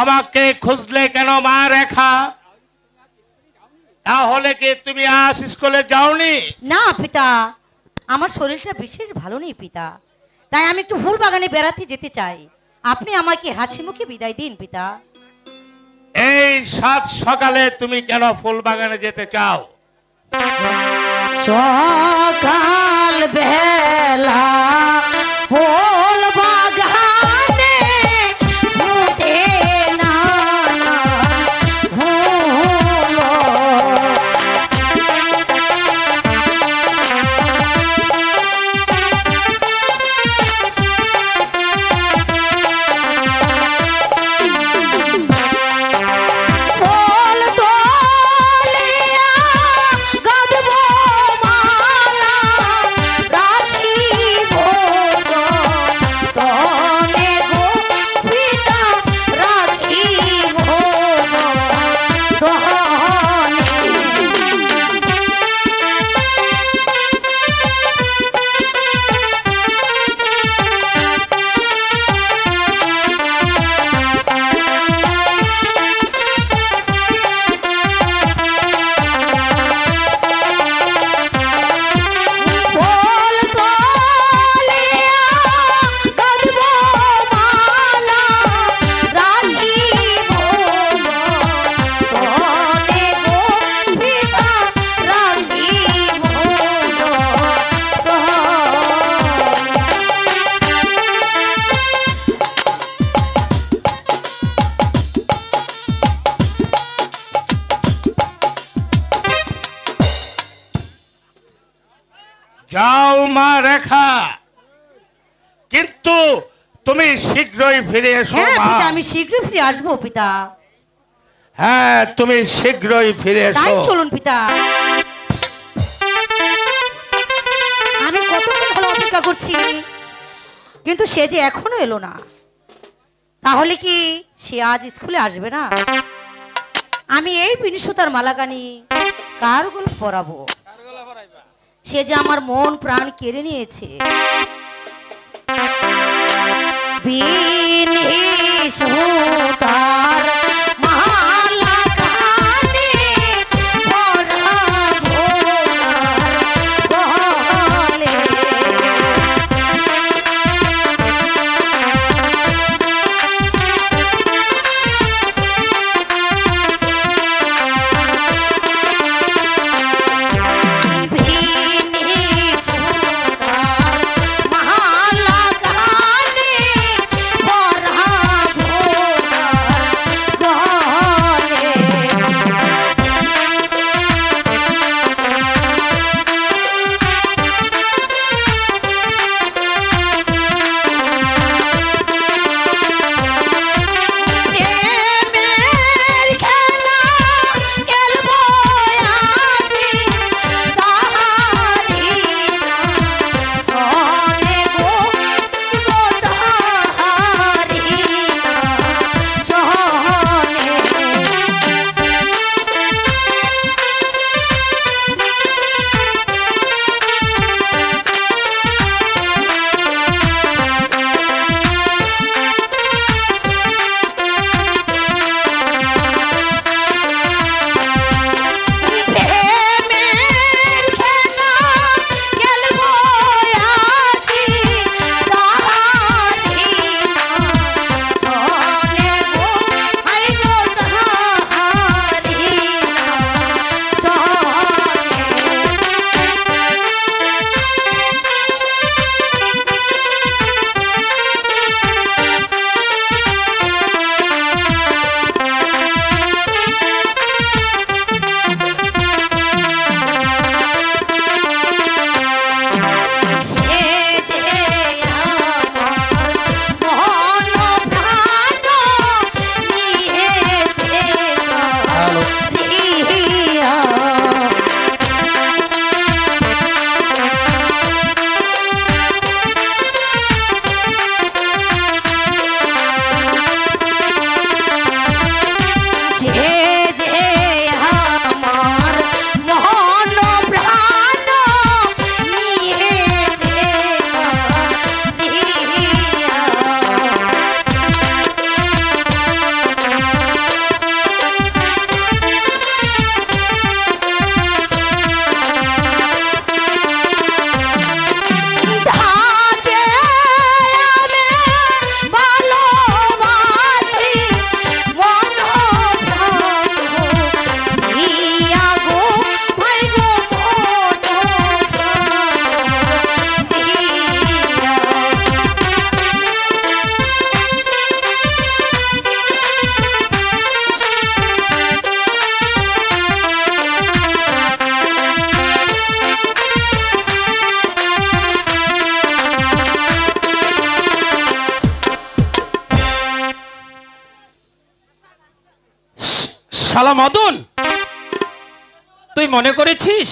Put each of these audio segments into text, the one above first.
আমাকে খুঁজলে কেন মা রেখা? তাহলে কি তুমি আজ স্কুলে যাওনি? না পিতা, আমার শরীরটা বিশেষ ভালো নেই পিতা, তাই আমি একটু ফুল বাগানে বেড়াতে যেতে চাই। আপনি আমাকে হাসি মুখে বিদায় দিন পিতা। এই সাত সকালে তুমি কেন ফুল বাগানে যেতে চাও? সকাল বেলা ফুল বাগানে ফুটে নানান ফুল। ফুল তোলিয়া গাঁথব মালা, রাখিব যতনে গো পিতা, রাখিব যতনে। ফুল তোলিয়া গাঁথব মালা, রাখিব যতনে গো পিতা, রাখিব যতনে। যাও মা রেখা, কিন্তু তুমি শীঘ্রই ফিরে এসো হ্যাঁ মা। পিতা, আমি শীঘ্রই ফিরে আসবো পিতা। হ্যাঁ, তুমি শীঘ্রই ফিরে তাই এসো। চলুন পিতা। আমি কতক্ষণ হলো অপেক্ষা করছি, কিন্তু সে যে এখনো এলো না। তাহলে কি সে আজ স্কুলে আসবে না? আমি এই বিনিশুতার মালাকানি কার গল্প পরাবো? সে যে আমার মন প্রাণ কেড়ে নিয়েছে। বিনিশুতার মালাকানি পরাবো কার গলে। বিনিশুতার মালাকানি শালা মদন, তুই মনে করেছিস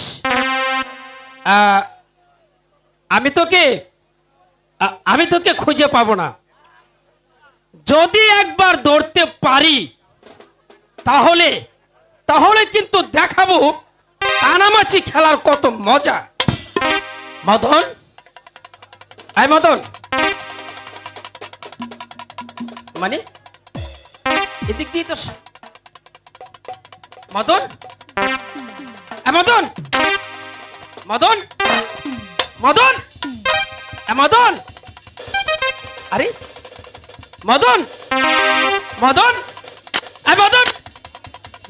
আমি তোকে খুঁজে পাবো না? যদি একবার দৌড়তে পারি তাহলে তাহলে কিন্তু দেখাবো কানামাছি খেলার কত মজা। মদন, আয় মদন, মানে এদিক দিয়ে তো মদন, মদন, মদন, মদন, মদন, আরে মদন, মদন, মদন,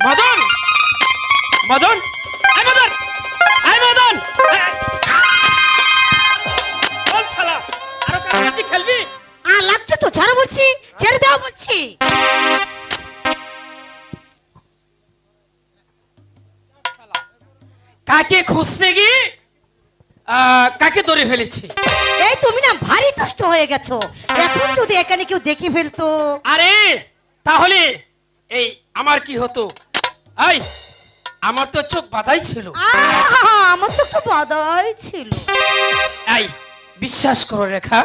মদন, মদন, মদন, মদন, বল শালা, আরো কানামাছি খেলবি? লাগছে তো, ছাড়া বলছি, ছেড়ে দেওয়া বলছি। কাকে খুঁজতে গিয়ে কাকে ধরে ফেলেছি? এই তুমি না ভারী দুষ্ট হয়ে গেছো, এখন যদি এখানে কেউ দেখে ফেলতো। আরে তাহলে এই আমার কি হতো? আই, আমার তো চোখ বাঁধাই ছিল। আমার তো একটু বাধাই ছিল। এই বিশ্বাস করো রেখা,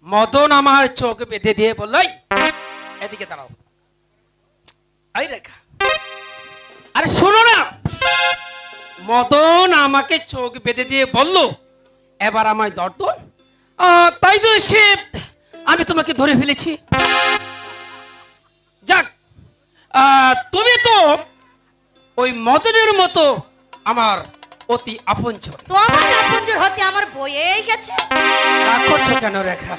মদন আমার চোখ বেঁধে দিয়ে বলল, "এই, এদিকে দাঁড়াও।" এই রেখা, আরে শোনো না, মদন আমাকে চোখ বেঁধে দিয়ে বলল এবার আমায় দর্দন, তাই তো সে আমি তোমাকে ধরে ফেলেছি। যাক, তুমি তো ওই মদনের মতো আমার অতি আপনজন। তো আমার আপনজন হতে আমার বইয়েই গেছে। রাগ করছো কেন রেখা?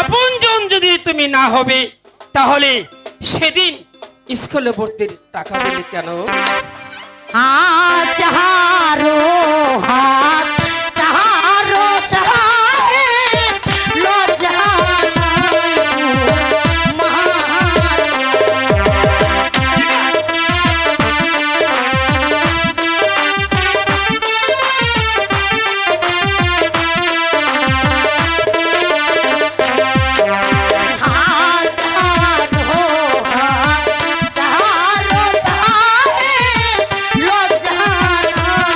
আপনজন যদি তুমি না হবে তাহলে সেদিন স্কুলে ভর্তির টাকা দিলে কেন? যাহারো হাত তাহারো সহায়, লজ্জা নাই মহান। হাজারো হাত তাহারো সহায়, লজ্জা নাই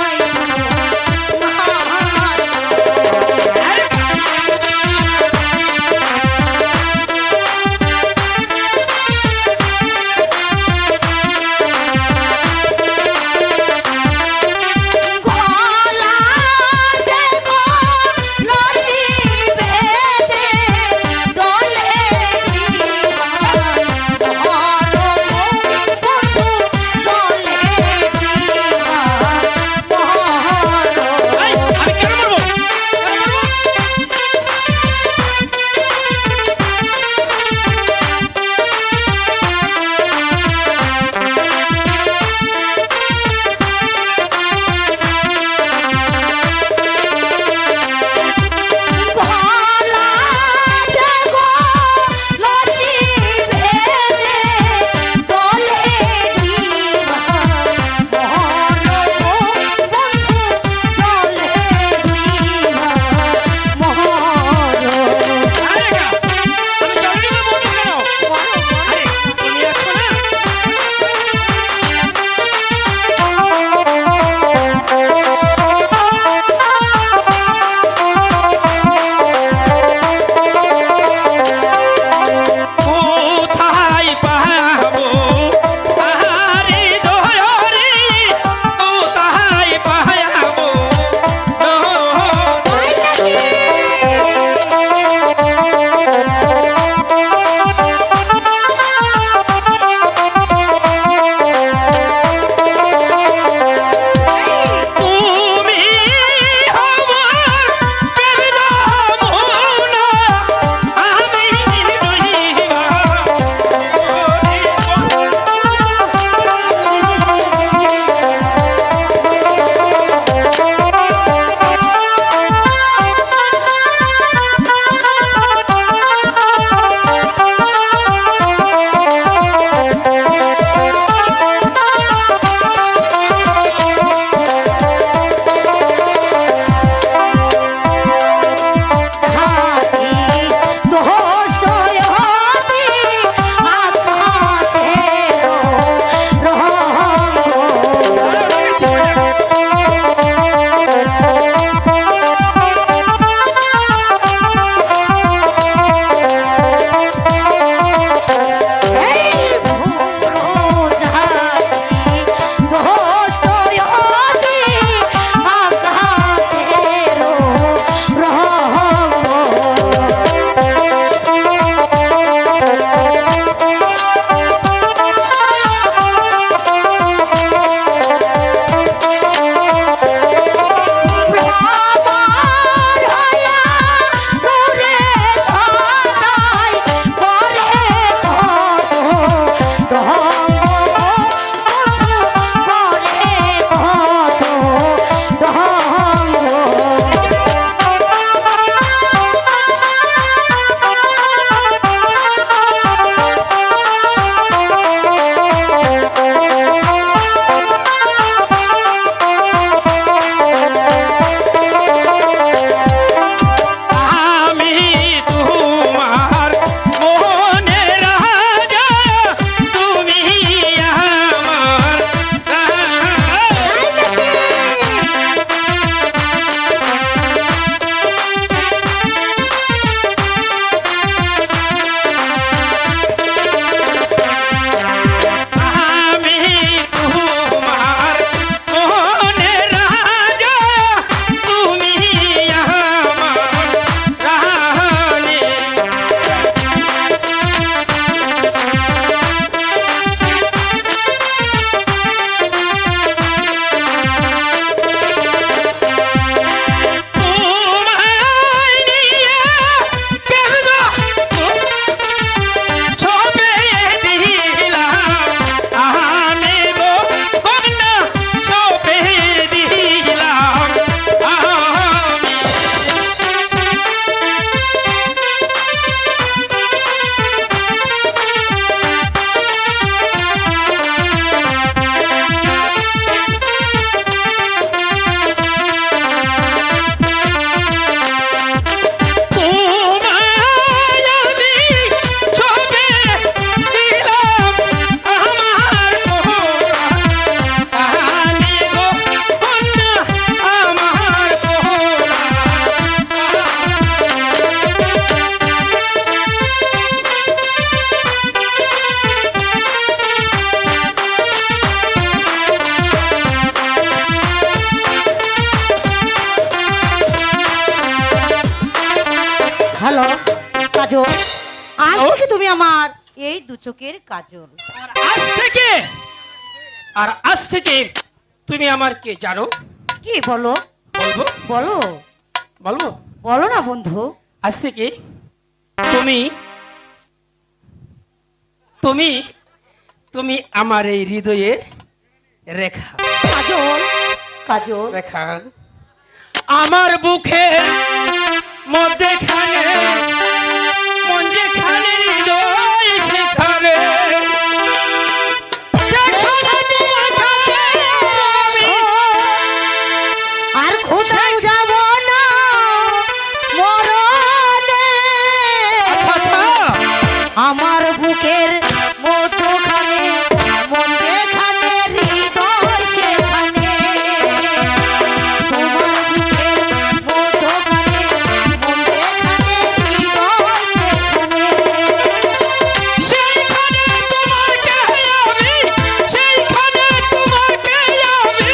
তুমি আমার এই দু চোখের কাজল। আর আজ থেকে তুমি আমার কে জানো? কি বলো? বলবো বলো বলবো বলো না বন্ধু। আজ থেকে তুমি তুমি তুমি আমার এই হৃদয়ের রেখা। কাজল, কাজল। রেখা আমার বুকের মধ্যেখানে, মন যেখানে হৃদয় সেখানে, সেখানে তোমাকে আমি আর কোথাও যাব না মরণে। আচ্ছা আচ্ছা আমার বুকের মধ্যখানে, মন যেখানে হৃদয় সেখানে। তোমার বুকের মধ্যখানে, মন যেখানে হৃদয় সেখানে। সেইখানে তোমাকে আমি, সেইখানে তোমাকে আমি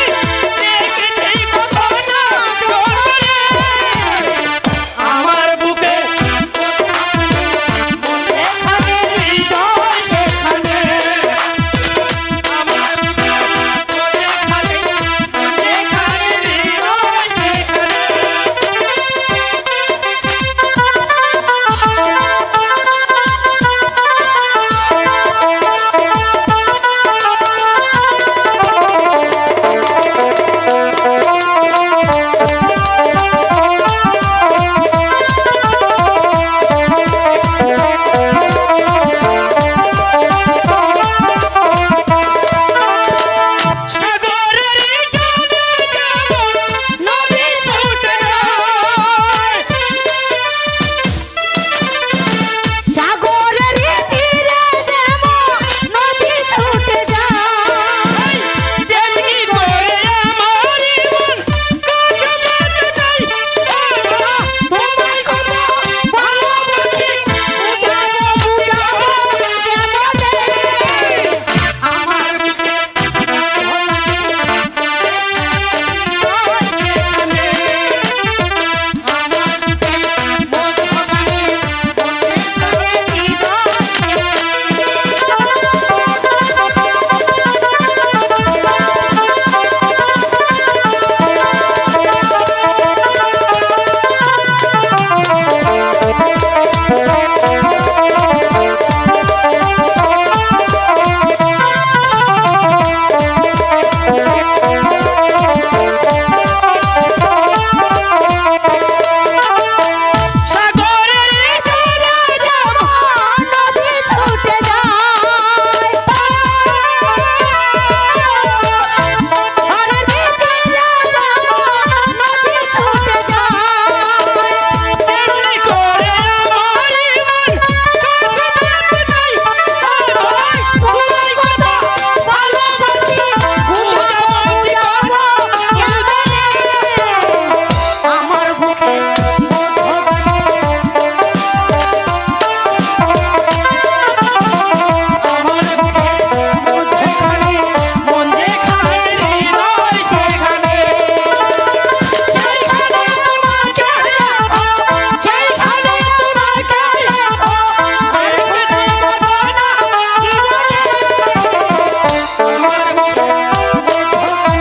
দেখেছি কখনো স্বপ্নে। আমার বুকে যেখানে হৃদয় সেখানে। আমার বুকে যেখানে, যেখানে হৃদয় সেখানে। সাগরের গানে যেমন নদী ছুটে যায়, সাগরের তীরে যেমন নদী ছুটে যায়। তেমনি করে আমার মন কাছে পেতে চাই। তোমায় কত ভালোবাসি, বুঝাবো বুঝাবো কেমনে। আমার বুকে সাগরের তীরে যেমন নদী ছুটে যায়। আরে তীরে যেমন নদী ছুটে যায়। তেমনি করে আমার মন কাছে পেতে চাই। তোমায় কত ভালোবাসি, বুঝাবো বুঝাবো কেমনে। আমার বুকে আমার বুকে মধ্যখানে, মন যেখানে হৃদয় সেখানে। সেইখানে তোমাকে রাখো, সেইখানে তোমাকে রাখো। আর কোথাও যাব না জীবনে। আমার বুকে মধ্যখানে,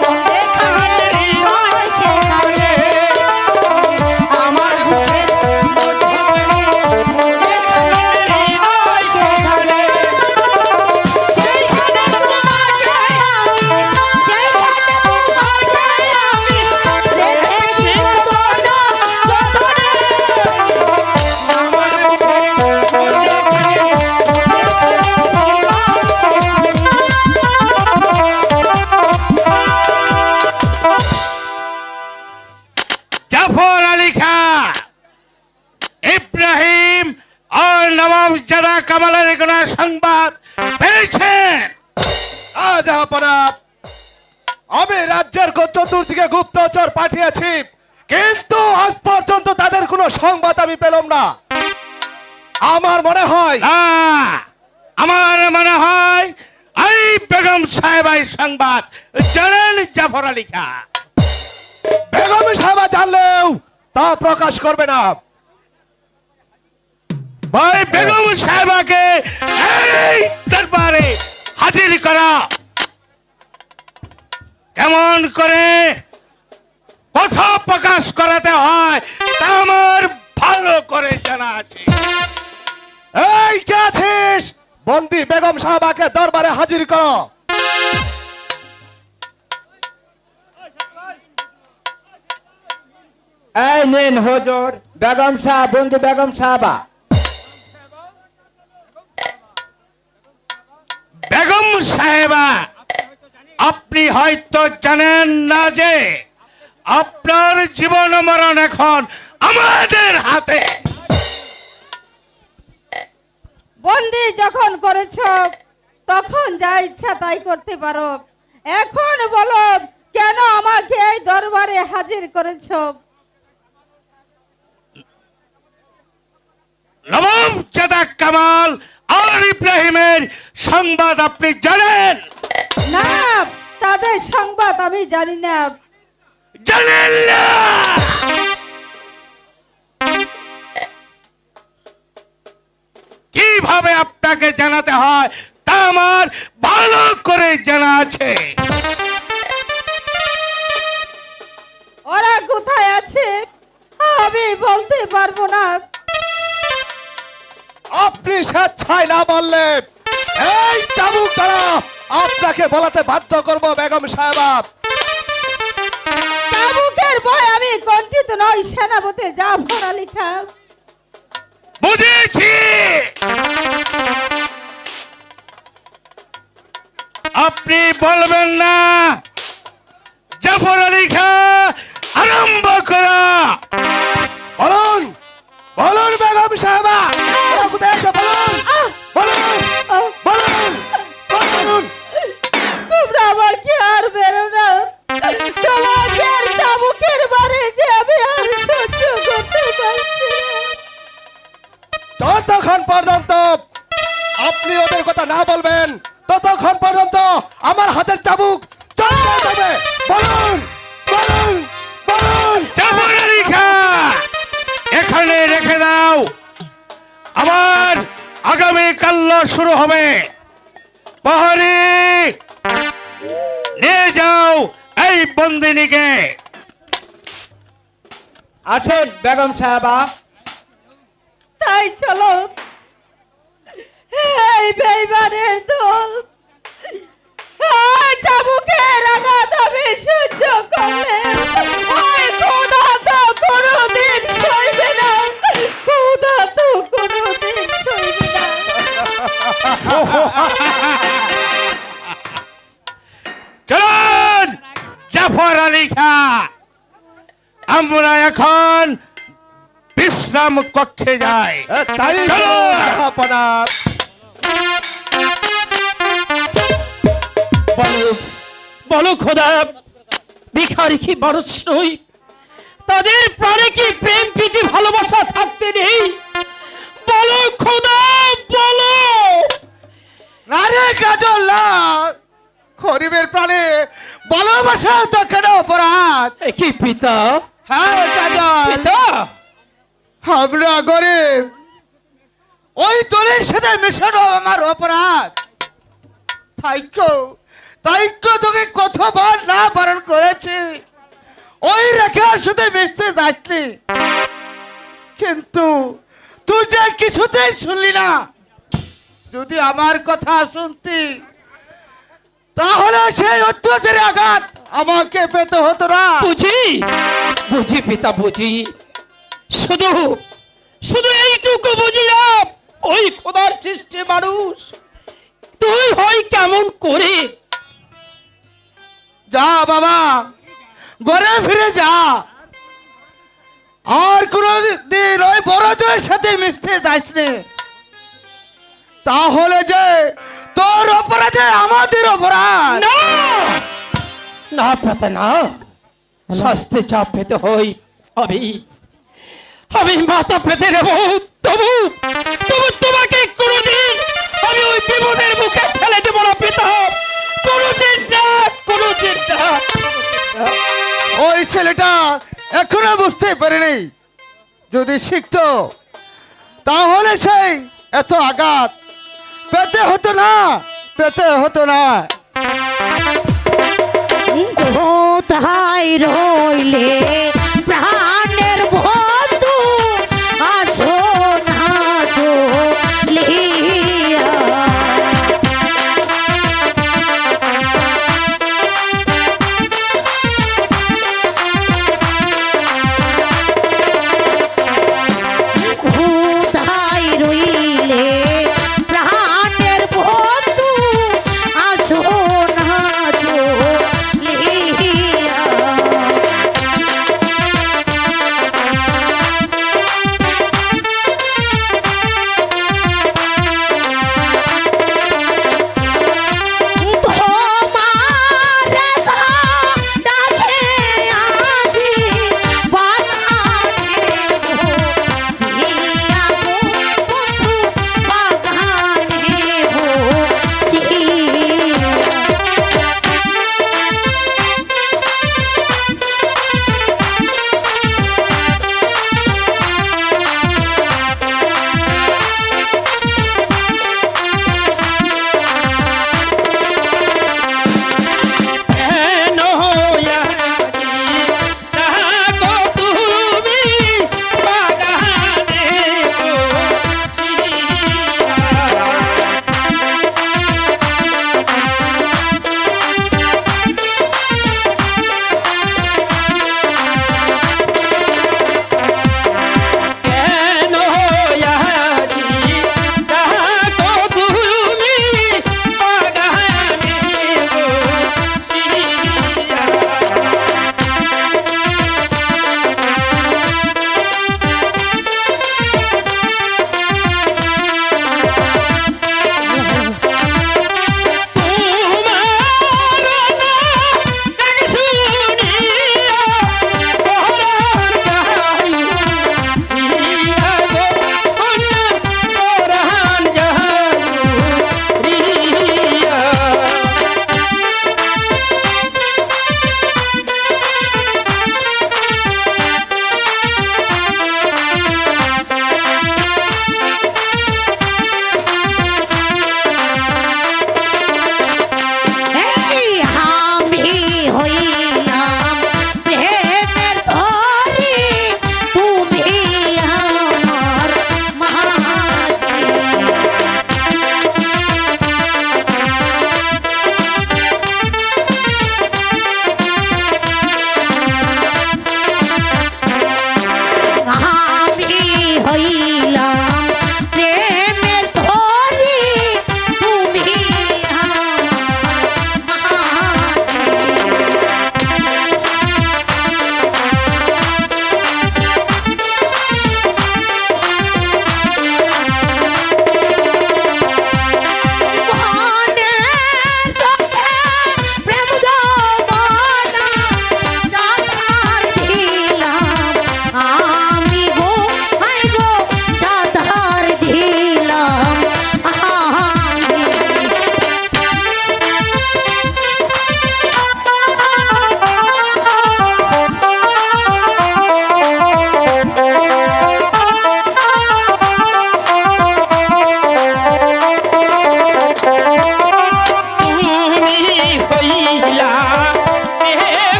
মন যেখানে হৃদয় সেখানে। আমার বুকের মধ্যখানে, মন যেখানে হৃদয় সেখানে। যেখানে তোমাকে আমি, যেখানে তোমাকে আমি রেখেছি কখনো যতনে। আমার বুকের মধ্যখানে, হৃদয় সেখানে। জাফর আলী খাঁ, ইব্রাহিম আর নবাব যারা কামালের কোনো সংবাদ পেয়েছেন? রাজাপনা, আমি রাজ্যের চতুর্দিকে গুপ্তচর পাঠিয়েছি, কিন্তু আজ পর্যন্ত তাদের কোনো সংবাদ আমি পেলাম না। আমার মনে হয় না, আমার মনে হয় এই বেগম সাহেব এই সংবাদ জানেন জাফর আলী খাঁ। বেগম সাহেবা জানলেও তা প্রকাশ করবে না। ভাই বেগম সাহেবাকে এই দরবারে হাজির করা। কেমন করে কথা প্রকাশ করাতে হয় তা আমার ভালো করে জানা আছে। এই কে আছিস? বন্দি বেগম সাহেবাকে দরবারে হাজির করো। এই নিন হুজুর, বেগম সাহেব, বন্ধু বেগম সাহেবা। বেগম সাহেবা, আপনি হয়তো জানেন না যে আপনার জীবন মরণ এখন আমাদের হাতে। বন্দি যখন করেছ তখন যা ইচ্ছা তাই করতে পারো। এখন বলো কেন আমাকে এই দরবারে হাজির করেছ? নবাব জাদা কামাল আর ইব্রাহিমের সংবাদ আপনি জানেন? না, তাদের সংবাদ আমি জানি না। জানেন না? কিভাবে আপনাকে জানাতে হয় তা আমার ভালো করে জানা আছে। ওরা কোথায় আছে আমি বলতে পারবো না। আপনি স্বেচ্ছায় না বললে এই চাবুক দ্বারা আপনাকে বলাতে বাধ্য করব বেগম সাহেবা। চাবুকের ভয় আমি কণ্ঠিত নই, সেনাপতি জাফর আলী খান। বুঝেছি, আপনি বলবেন না। জাফর আলী খান আরম্ভ করা। বলুন বলুন বেগম সাহেবা, ওরা কোথায় আছে বলুন বলুন বলুন বলুন। তোমরা আমাকে আর বেরো না। তোমাকে আর চাবুকের বারে যে আমি আর সহ্য করতে পারছি না। যতক্ষণ পর্যন্ত আপনি ওদের কথা না বলবেন ততক্ষণ পর্যন্ত আমার হাতের চাবুক চলতে যাবে। বলুন বলুন বলুন। জাফর আলী খান এখানে রেখে দাও। আবার আগামী কাল শুরু হবে। প্রহরী নিয়ে যাও এই বন্দিনীকে। আছেন বেগম সাহেবা। তাই চলো, এই বেইমানের দল চাবুকের আঘাত আমি সহ্য করলে ওই খোদা তো কোনোদিন সইবে না। খোদা তো কোনোদিন সইবে না। চলুন জাফর আলী খান, আমরা এখন বিশ্রাম কক্ষে যাই। তাই চলো। জাহাপনা। বলো বলো খোদা, ভিখারি কি মানুষ নই? তাদের প্রাণে কি প্রেম প্রীতি ভালোবাসা থাকতে নেই? বলো খোদা বলো। আরে কাজল না, গরিবের প্রাণে ভালোবাসা তো কেন অপরাধ? এ কি পিতা? হ্যাঁ কাজল, পিতা আমরা গরিব, ওই দলের সাথে মেশানো আমার অপরাধ। তাইকো তোকে কতবার না বারণ করেছে ওই রেখার সাথে মিশতে যাসনি, কিন্তু তুই যে কিছুতেই শুনলি না। যদি আমার কথা শুনতি তাহলে সেই অত্যাচারের আঘাত আমাকে পেতে হতো না। বুঝি বুঝি পিতা বুঝি, শুধু শুধু এইটুকু বুঝি না, ওই খোদার সৃষ্টি মানুষ তুই হয় কেমন করে? যা বাবা, ঘরে ফিরে যা, আর কোনদিন ওই বড়দের সাথে মিশতে যাস নে। তাহলে যে তোর অপরাধে আমাদের অপরাধ। না না পেতে না, শাস্তি চাপ পেতে হই। আমি আমি মাথা পেতে নেব, তবু তবু তোমাকে কোনোদিন আমি ওই বিপদের মুখে ফেলে দেব না পিতা। কোনোদিন না, কোনোদিন না। ওই ছেলেটা এখনো বুঝতে পারেনি। যদি শিখতো তাহলে সেই এত আঘাত পেতে হতো না, পেতে হতো না। কোথায় রইলে প্রাণের বন্ধু, আসো না চলিয়া। কোথায় রইলে প্রাণের বন্ধু, আসো না চলিয়া।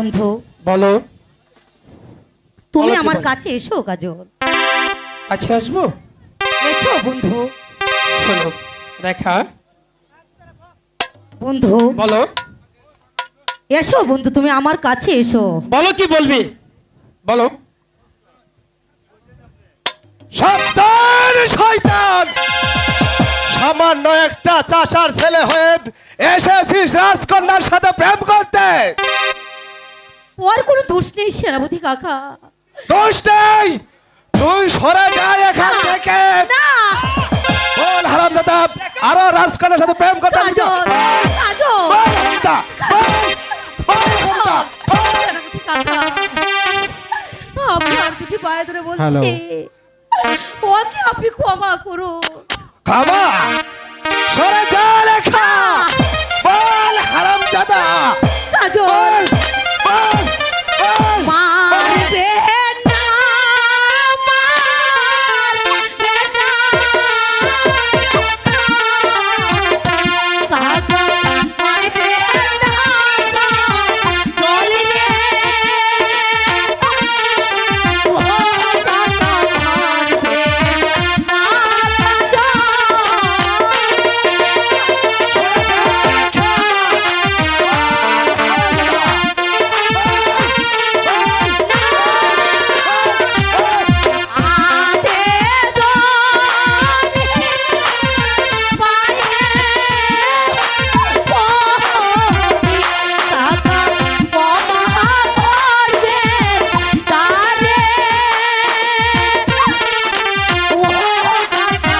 বন্ধু, বলো। তুমি বলো কি আমার বলো? কাছে এসো কাজল, আচ্ছা আসবো। এসো বন্ধু। শোনো রেখা, বন্ধু বলো এসো বন্ধু, তুমি আমার কাছে এসো। বলো কি বলবি বলো। সাবধান শয়তান, সামান্য একটা চাষার ছেলে হয়ে এসেছিস রাজকন্যার সাথে প্রেম করতে। ওর কোনো দোষ নেই সেনাপতি কাকা। দোষ নেই, তুই সরে যা এখান থেকে। না বল হারামজাদা, আরো রাজকন্যার সাথে প্রেম করতে আমি কাজল, কাজল, বল হারামজাদা, বল, বল হারামজাদা, বল। সেনাপতি কাকা, আপনার দুটি পায়ে ধরে বলছি, ওকে আপনি ক্ষমা করুন। খাবা, সরে যা লেখা, বল হারামজাদা, কাজল, বল, বল, বল। মারবে না, মারবে না। কাকা, মারবে না, চলে রে। ও কাকা, মারবে না, আদে দোনে পায়ে পড়ি, কাকা ক্ষমা করবে তারে। ও কাকা,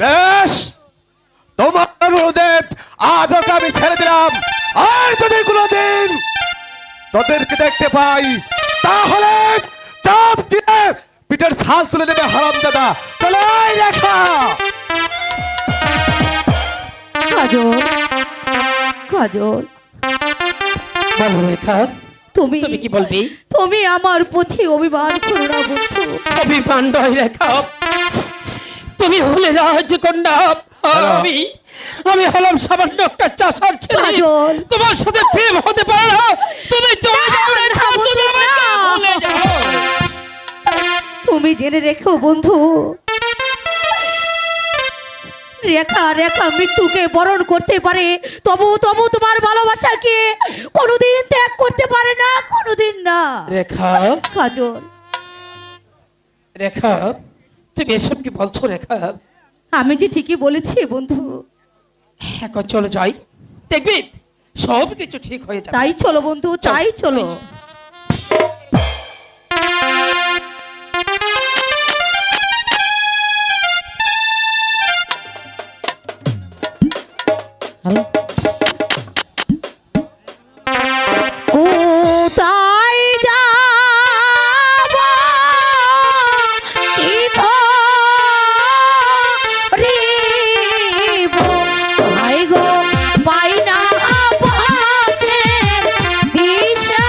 বেশ, তোমার অনুরোধে আজ ওকে আমি ছেড়ে দিলাম। আর যদি কোনোদিন তোদেরকে দেখতে পাই তাহলে চাপ দিয়ে পিঠের ছাল তুলে নেবে হারামজাদা। চলে আয় রেখা। কাজল, কাজল, বলো রেখা, তুমি তুমি কি বলবি? তুমি আমার প্রতি অভিমান করো না বন্ধু। অভিমান নয় রেখা, তুমি হলে রাজকন্যা, আর আমি আমি হলাম সামান্য একটা চাষার ছেলে। কাজল। তোমার সাথে প্রেম হতে পারে না। তুমি চলে যাও রেখা, তুমি আমাকে ভুলে যাও। তুমি জেনে রেখো বন্ধু, রেখা রেখা মৃত্যুকে বরণ করতে পারে, তবু তবু তোমার ভালোবাসাকে কোনোদিন ত্যাগ করতে পারে না, কোনোদিন না। রেখা, কাজল, রেখা, তুমি এসব কি বলছো রেখা? আমি যে ঠিকই বলেছি বন্ধু। এখন চলে যাই, দেখবি সব কিছু ঠিক হয়ে যাবে। তাই চলো বন্ধু, তাই চলো। কোথায় যাব কি করিব, আই গো পাই না পথে দিশা।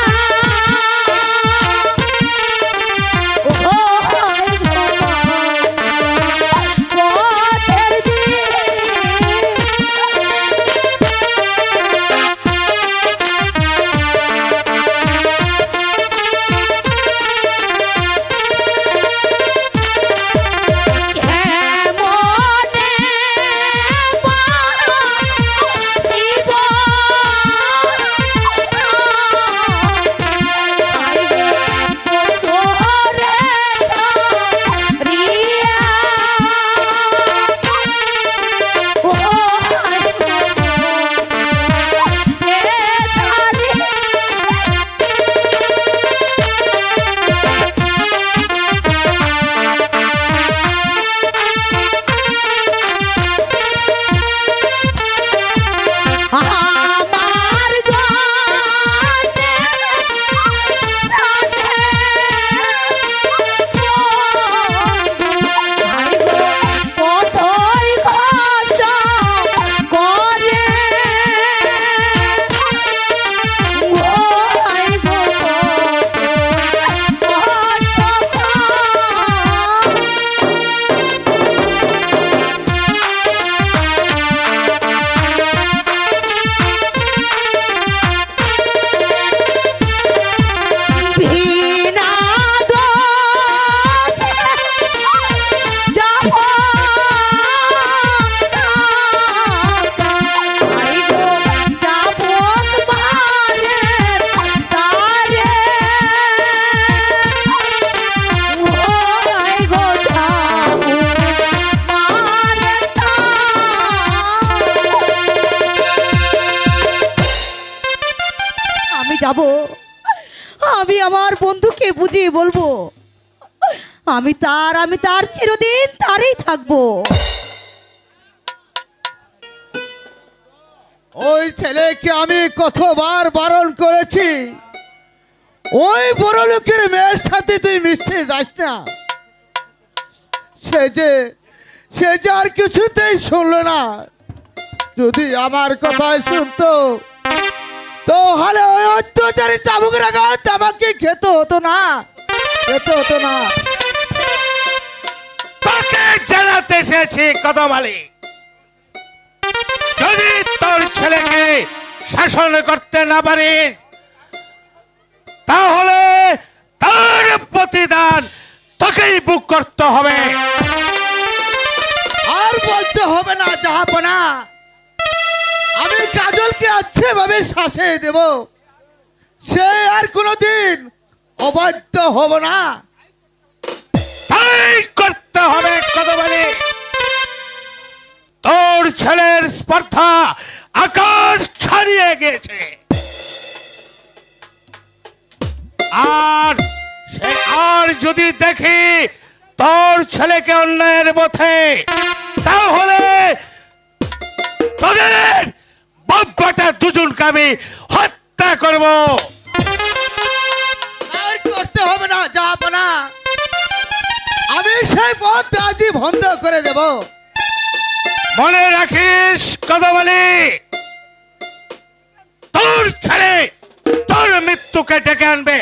আমার বন্ধুকে বুঝিয়ে বলবো আমি তার চিরদিন তারই থাকবো। ওই ছেলেকে আমি কতবার বারণ করেছি, ওই বড় লোকের মেয়ের সাথে তুই মিশতে যাস না। সে যে আর কিছুতেই শুনলো না। যদি আমার কথাই শুনতো তাহলে ওই অত্যাচারী চাবুকের আঘাত আমাকে খেতে হতো না। তোকে জানাতে এসেছি কদমালি, যদি তোর ছেলেকে শাসন করতে না পারিস তাহলে তার প্রতিদান তোকেই বুক করতে হবে। আর বলতে হবে না জাহাপনা, আমি কাজলকে আছে ভাবে শাসে দেব, সে আর কোনোদিন অবাধ্য হব না। তাই করতে হবে কদমালি। তোর ছেলের স্পর্ধা আকাশ ছাড়িয়ে গেছে, আর যদি দেখি তোর ছেলেকে অন্যায়ের পথে, তাহলে তোদের বাপ্পাটা দুজনকে আমি হত্যা করব। আর করতে হবে না জাহাপনা, আমি সেই পথ আজই বন্ধ করে দেব। মনে রাখিস কদমালি, তোর ছেলে তোর মৃত্যুকে ডেকে আনবে।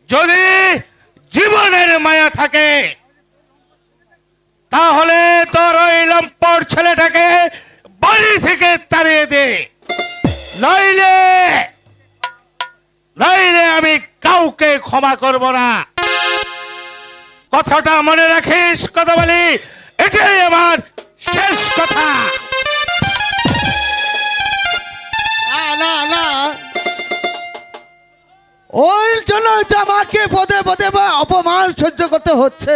যদি জীবনের মায়া থাকে তাহলে তোর ওই লম্পট ছেলেটাকে বাড়ি থেকে তাড়িয়ে দে, নইলে আমি কাউকে ক্ষমা করব না। কথাটা মনে রাখিস কদমালি, এটাই আমার শেষ কথা। না, ওর জন্য আমাকে পদে পদে বা অপমান সহ্য করতে হচ্ছে।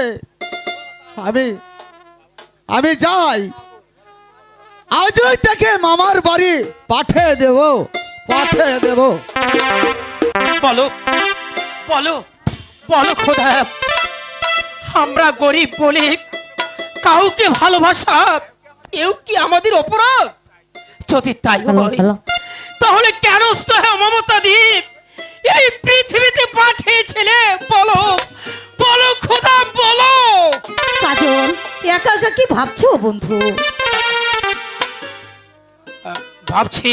আমি যাই, আজই তাকে মামার বাড়ি পাঠিয়ে দেব। বলো বলো বলো খোদা, আমরা গরিব বলে কাউকে ভালোবাসা এও কি আমাদের অপরাধ? যদি তাই হয় তাহলে কেন মমতা দ্বীপ এই পৃথিবীতে পাঠিয়েছিলে? বলো বলো খোদা, বলো। কাজল, একা একা কি ভাবছো বন্ধু? ভাবছি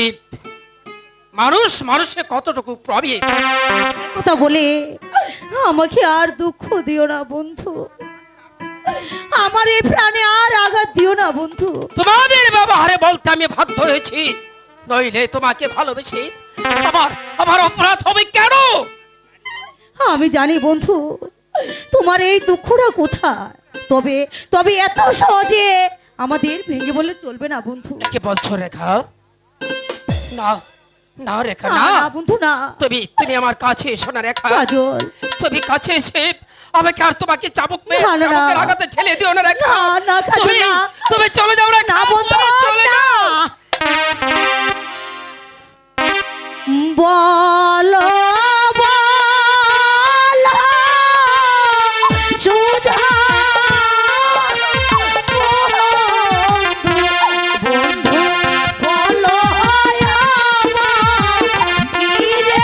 মানুষে কতটুকু প্রবীণ। কথা বলে আমাকে আর দুঃখ দিও না বন্ধু, আমার এই প্রাণে আর আঘাত দিও না বন্ধু। তোমাদের ব্যবহারে বলতে আমি বাধ্য হয়েছি, নইলে তোমাকে ভালোবেসে আমার অপরাধ হবে কেন? আমি জানি বন্ধু তোমার এই দুঃখটা কোথায়, তবে এত সহজে আমাদের ভেঙে বলে চলবে না বন্ধু। কি বলছো রেখা? না না রেখা, না না না বন্ধু, না। তুমি আমার কাছে এসো না রেখা। কাজল, তুমি কাছে এসে আমাকে আর তোমাকে চাবুক মেরে না, না, না। চাবুকের আঘাতে ঠেলে দিও না রেখা। না, না, কাজল, না। তুমি চলে যাও রেখা। না বন্ধু, তুমি চলে না। যাও। বলো বলো সুজা, বন্ধু বলো কি রে,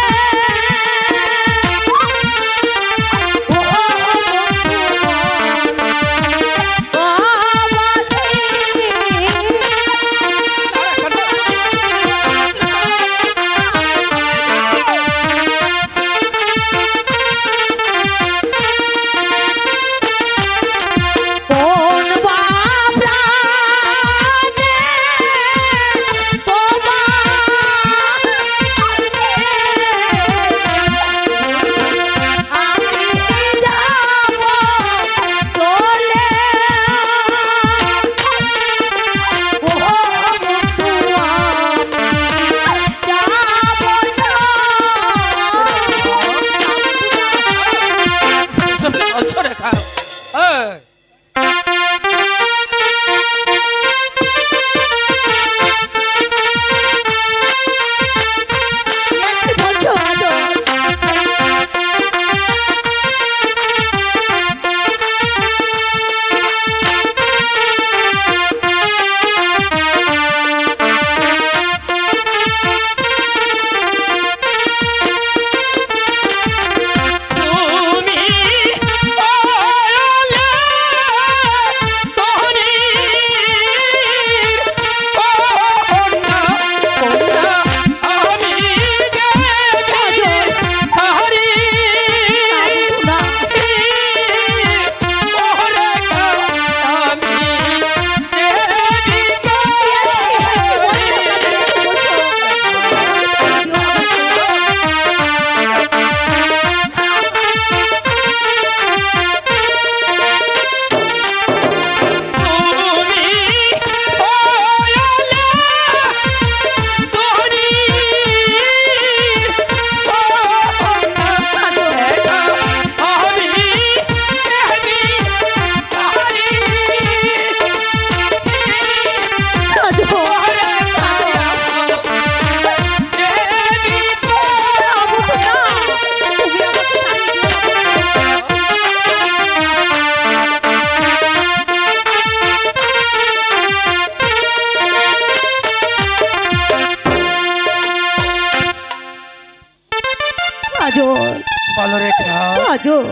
বলো রেখা, কাজল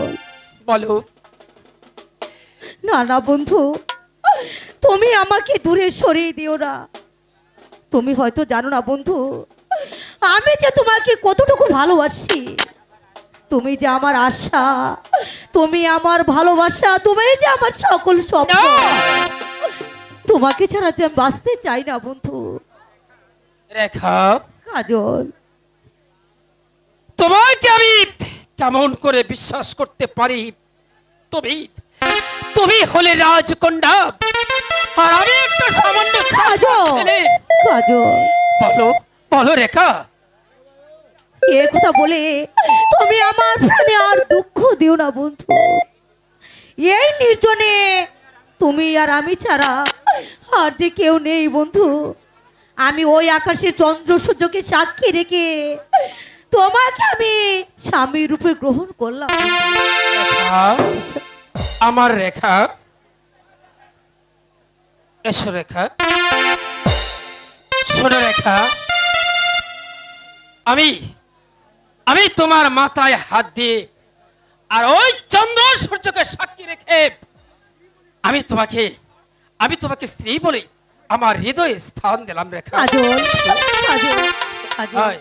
বলো। না না বন্ধু, তুমি আমাকে দূরে সরিয়ে দিও না। তুমি হয়তো জানো না বন্ধু, আমি যে তোমাকে কতটুকু ভালোবাসি। তুমি যে আমার আশা, তুমি আমার ভালোবাসা, তুমি যে আমার সকল স্বপ্ন। তোমাকে ছাড়া যে আমি বাঁচতে চাই না বন্ধু। রেখা, কাজল তোমাকে আমি কেমন করে বিশ্বাস করতে পারি? তুমি তুমি হলে রাজকন্যা, আর আমি একটা সামান্য চাষা ছেলে। কাজল বলো বলো রেখা। এ কথা বলে তুমি আমার প্রাণে আর দুঃখ দিও না বন্ধু। এই নির্জনে তুমি আর আমি ছাড়া আর যে কেউ নেই বন্ধু। আমি ওই আকাশে চন্দ্র সূর্যকে সাক্ষী রেখে তোমাকে আমি স্বামীর রূপে গ্রহণ করলাম। রেখা, আমার রেখা, এসো রেখা। শোনো রেখা, আমি তোমার মাথায় হাত দিয়ে আর ওই চন্দ্র সূর্যকে সাক্ষী রেখে আমি তোমাকে স্ত্রী বলে আমার হৃদয়ে স্থান দিলাম রেখা। কাজল কাজল কাজল হয়।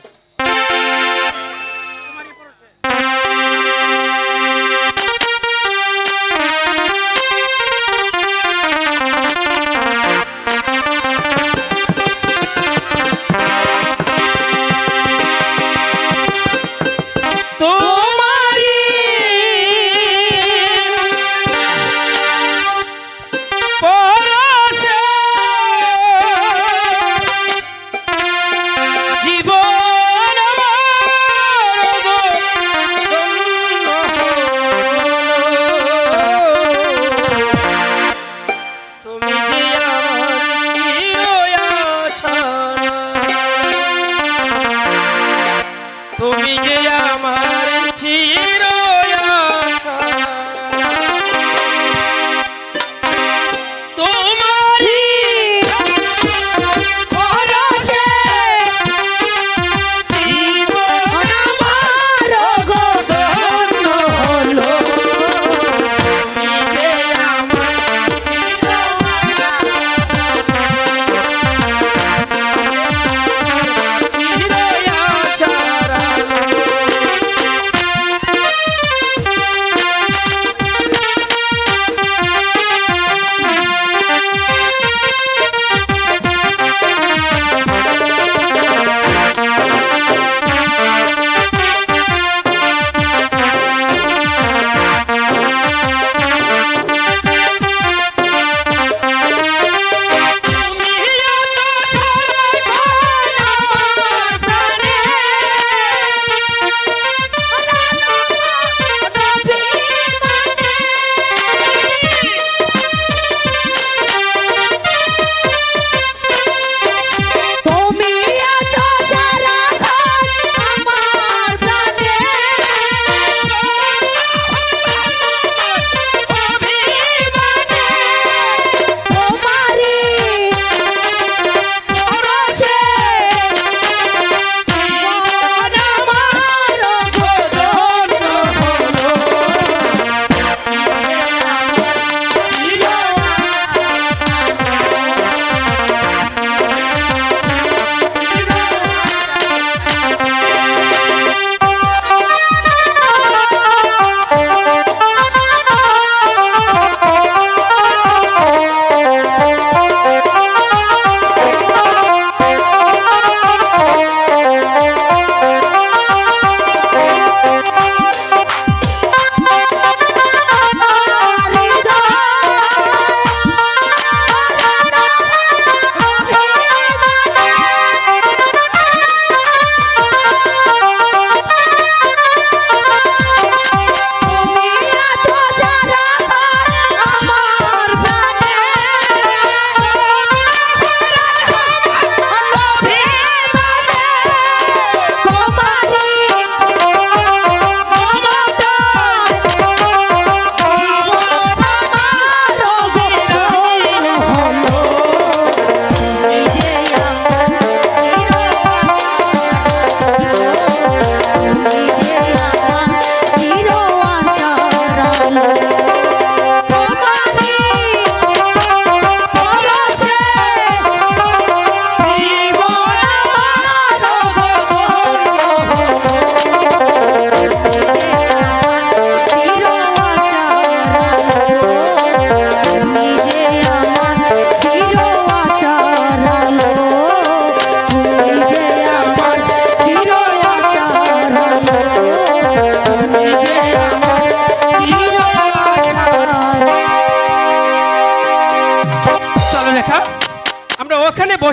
তোমারি পরশে জীবন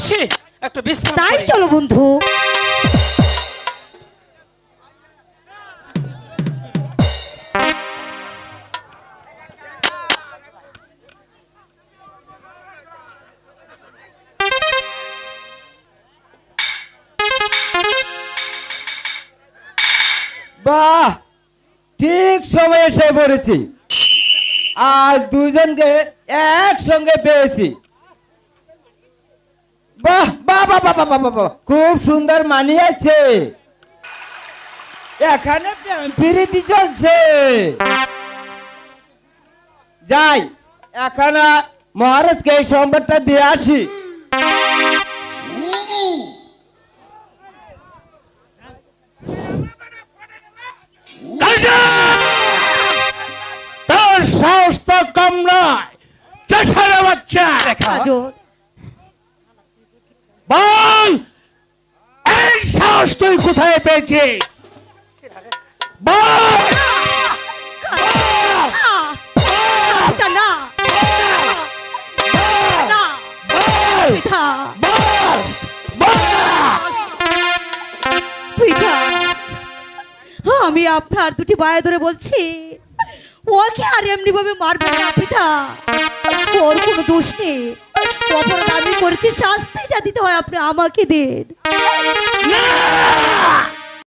বসে একটু বিশ্রাম তাই করি। চলো বন্ধু। বাহ, ঠিক সময় এসে পড়েছি। আজ দুজনকে একসঙ্গে পেয়েছি। বাহ বাহ বাহ বাহ বাহ বাহ, খুব সুন্দর মানিয়েছে। এখানে প্রীতি চলছে। যাই, এখন মহারাজকে এই সম্বাদটা দিয়ে আসি। তোর সাহস তো কম নয়, চেষারে বাচ্চা। রেখা কাজল, বল, এই সাহস তুই কোথায় পেয়েছিস? বল। এটা না, না, পিতা, পিতা, আমি আপনার দুটি বায়ে ধরে বলছি, ওকে আর এমনি ভাবে মারবেন না পিতা। ওর কোনো দোষ নেই, অপরাধ আমি করেছি, শাস্তি যা দিতে হয় আপনি আমাকে দিন। না!